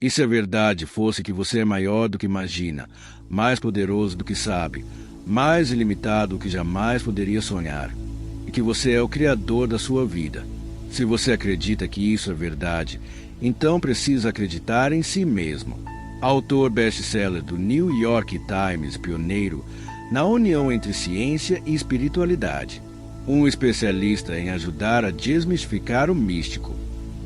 E se a verdade fosse que você é maior do que imagina, mais poderoso do que sabe, mais ilimitado do que jamais poderia sonhar, e que você é o criador da sua vida? Se você acredita que isso é verdade, então precisa acreditar em si mesmo. Autor best-seller do New York Times, pioneiro na união entre ciência e espiritualidade. Um especialista em ajudar a desmistificar o místico.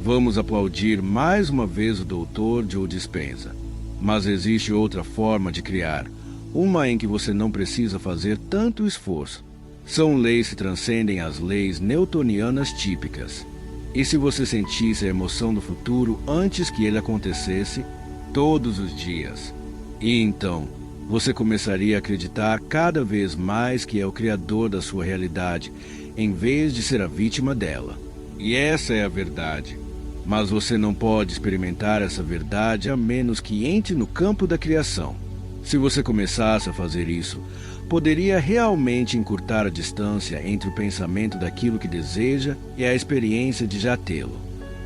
Vamos aplaudir mais uma vez o Dr. Joe Dispenza. Mas existe outra forma de criar, uma em que você não precisa fazer tanto esforço. São leis que transcendem as leis newtonianas típicas. E se você sentisse a emoção do futuro antes que ele acontecesse, todos os dias, e então você começaria a acreditar cada vez mais que é o criador da sua realidade, em vez de ser a vítima dela. E essa é a verdade. Mas você não pode experimentar essa verdade a menos que entre no campo da criação. Se você começasse a fazer isso, poderia realmente encurtar a distância entre o pensamento daquilo que deseja e a experiência de já tê-lo.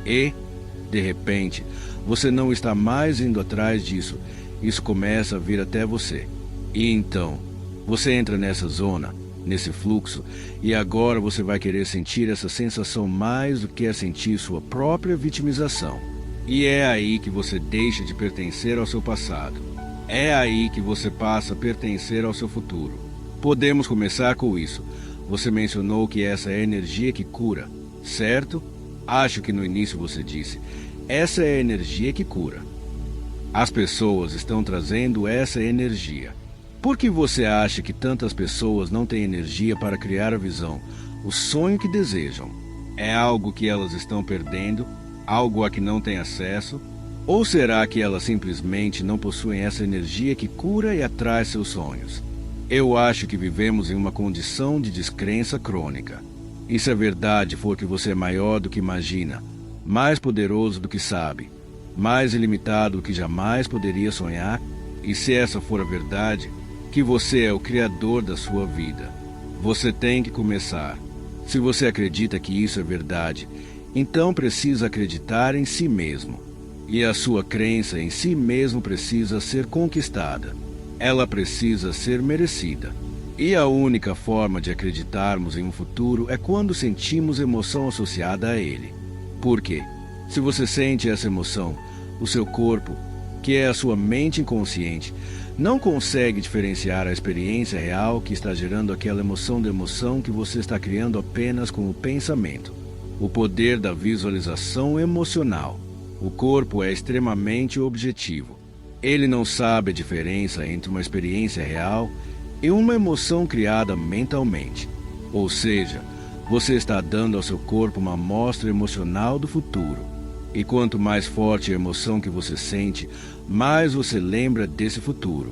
E, de repente, você não está mais indo atrás disso. Isso começa a vir até você. E então, você entra nessa zona, nesse fluxo, e agora você vai querer sentir essa sensação mais do que sentir sua própria vitimização. E é aí que você deixa de pertencer ao seu passado. É aí que você passa a pertencer ao seu futuro. Podemos começar com isso. Você mencionou que essa é a energia que cura, certo? Acho que no início você disse, essa é a energia que cura. As pessoas estão trazendo essa energia. Por que você acha que tantas pessoas não têm energia para criar a visão, o sonho que desejam? É algo que elas estão perdendo? Algo a que não têm acesso? Ou será que elas simplesmente não possuem essa energia que cura e atrai seus sonhos? Eu acho que vivemos em uma condição de descrença crônica. E se a verdade for que você é maior do que imagina, mais poderoso do que sabe, mais ilimitado do que jamais poderia sonhar, e se essa for a verdade, que você é o criador da sua vida, você tem que começar. Se você acredita que isso é verdade, então precisa acreditar em si mesmo. E a sua crença em si mesmo precisa ser conquistada. Ela precisa ser merecida. E a única forma de acreditarmos em um futuro é quando sentimos emoção associada a ele. Por quê? Se você sente essa emoção, o seu corpo, que é a sua mente inconsciente, não consegue diferenciar a experiência real que está gerando aquela emoção da emoção que você está criando apenas com o pensamento. O poder da visualização emocional. O corpo é extremamente objetivo. Ele não sabe a diferença entre uma experiência real e uma emoção criada mentalmente. Ou seja, você está dando ao seu corpo uma amostra emocional do futuro. E quanto mais forte a emoção que você sente, mais você lembra desse futuro.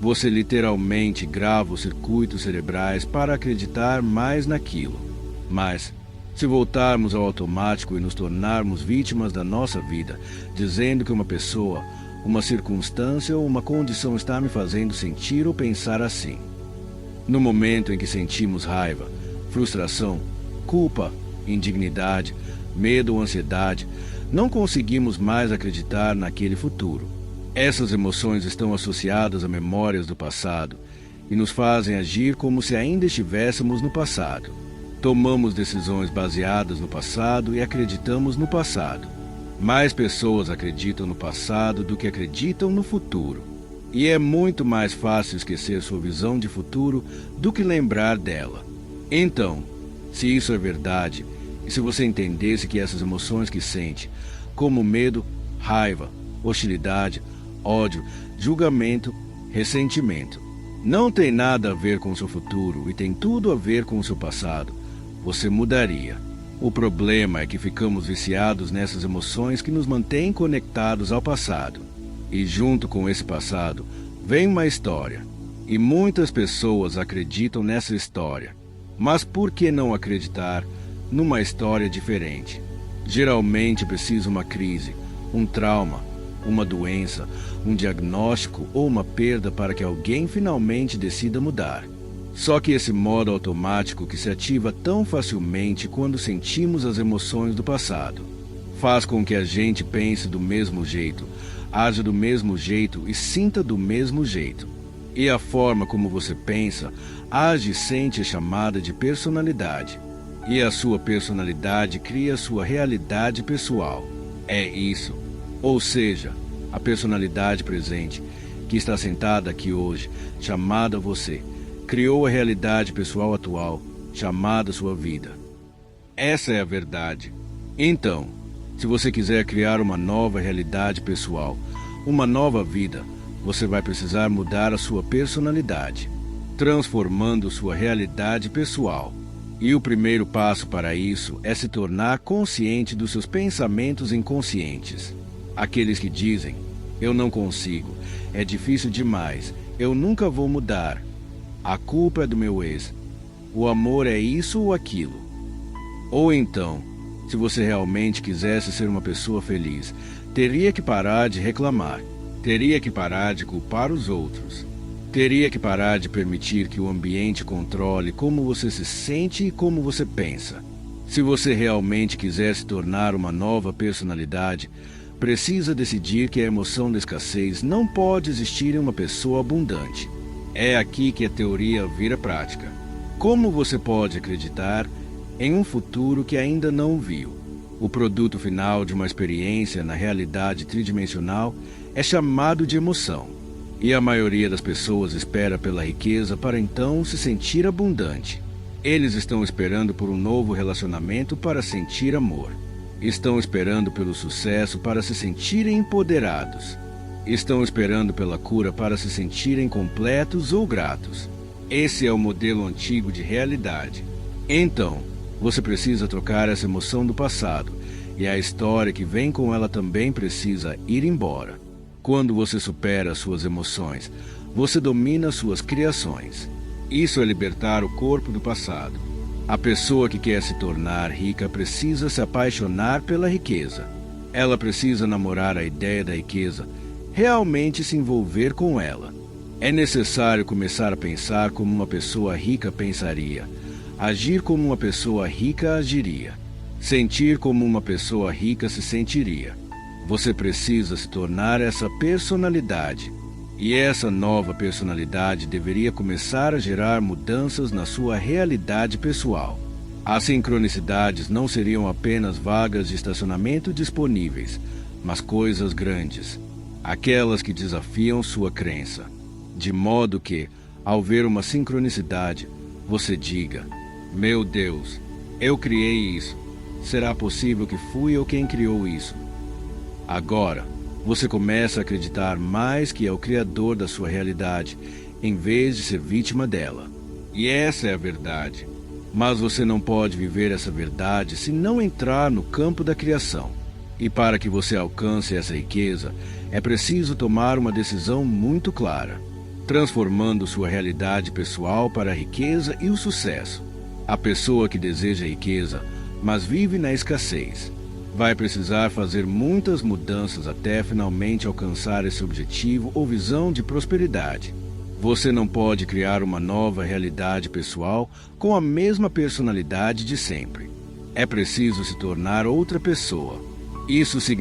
Você literalmente grava os circuitos cerebrais para acreditar mais naquilo. Mas, se voltarmos ao automático e nos tornarmos vítimas da nossa vida, dizendo que uma pessoa, uma circunstância ou uma condição está me fazendo sentir ou pensar assim. No momento em que sentimos raiva, frustração, culpa, indignidade, medo ou ansiedade, não conseguimos mais acreditar naquele futuro. Essas emoções estão associadas a memórias do passado e nos fazem agir como se ainda estivéssemos no passado. Tomamos decisões baseadas no passado e acreditamos no passado. Mais pessoas acreditam no passado do que acreditam no futuro. E é muito mais fácil esquecer sua visão de futuro do que lembrar dela. Então, se isso é verdade, e se você entendesse que essas emoções que sente, como medo, raiva, hostilidade, ódio, julgamento, ressentimento, não tem nada a ver com o seu futuro e tem tudo a ver com o seu passado, você mudaria. O problema é que ficamos viciados nessas emoções que nos mantêm conectados ao passado. E junto com esse passado, vem uma história. E muitas pessoas acreditam nessa história. Mas por que não acreditar numa história diferente? Geralmente precisa uma crise, um trauma, uma doença, um diagnóstico ou uma perda para que alguém finalmente decida mudar. Só que esse modo automático que se ativa tão facilmente quando sentimos as emoções do passado faz com que a gente pense do mesmo jeito, haja do mesmo jeito e sinta do mesmo jeito. E a forma como você pensa, age e sente é chamada de personalidade. E a sua personalidade cria a sua realidade pessoal. É isso. Ou seja, a personalidade presente, que está sentada aqui hoje, chamada você, criou a realidade pessoal atual, chamada sua vida. Essa é a verdade. Então, se você quiser criar uma nova realidade pessoal, uma nova vida, você vai precisar mudar a sua personalidade, transformando sua realidade pessoal. E o primeiro passo para isso é se tornar consciente dos seus pensamentos inconscientes. Aqueles que dizem, eu não consigo, é difícil demais, eu nunca vou mudar, a culpa é do meu ex, o amor é isso ou aquilo. Ou então, se você realmente quisesse ser uma pessoa feliz, teria que parar de reclamar, teria que parar de culpar os outros, teria que parar de permitir que o ambiente controle como você se sente e como você pensa. Se você realmente quiser se tornar uma nova personalidade, precisa decidir que a emoção da escassez não pode existir em uma pessoa abundante. É aqui que a teoria vira prática. Como você pode acreditar em um futuro que ainda não viu? O produto final de uma experiência na realidade tridimensional é chamado de emoção. E a maioria das pessoas espera pela riqueza para então se sentir abundante. Eles estão esperando por um novo relacionamento para sentir amor. Estão esperando pelo sucesso para se sentirem empoderados. Estão esperando pela cura para se sentirem completos ou gratos. Esse é o modelo antigo de realidade. Então, você precisa trocar essa emoção do passado, e a história que vem com ela também precisa ir embora. Quando você supera suas emoções, você domina suas criações. Isso é libertar o corpo do passado. A pessoa que quer se tornar rica precisa se apaixonar pela riqueza. Ela precisa namorar a ideia da riqueza, realmente se envolver com ela. É necessário começar a pensar como uma pessoa rica pensaria, agir como uma pessoa rica agiria, sentir como uma pessoa rica se sentiria. Você precisa se tornar essa personalidade. E essa nova personalidade deveria começar a gerar mudanças na sua realidade pessoal. As sincronicidades não seriam apenas vagas de estacionamento disponíveis, mas coisas grandes, aquelas que desafiam sua crença. De modo que, ao ver uma sincronicidade, você diga, meu Deus, eu criei isso. Será possível que fui eu quem criou isso? Agora, você começa a acreditar mais que é o criador da sua realidade, em vez de ser vítima dela. E essa é a verdade. Mas você não pode viver essa verdade se não entrar no campo da criação. E para que você alcance essa riqueza, é preciso tomar uma decisão muito clara, transformando sua realidade pessoal para a riqueza e o sucesso. A pessoa que deseja riqueza, mas vive na escassez, vai precisar fazer muitas mudanças até finalmente alcançar esse objetivo ou visão de prosperidade. Você não pode criar uma nova realidade pessoal com a mesma personalidade de sempre. É preciso se tornar outra pessoa. Isso significa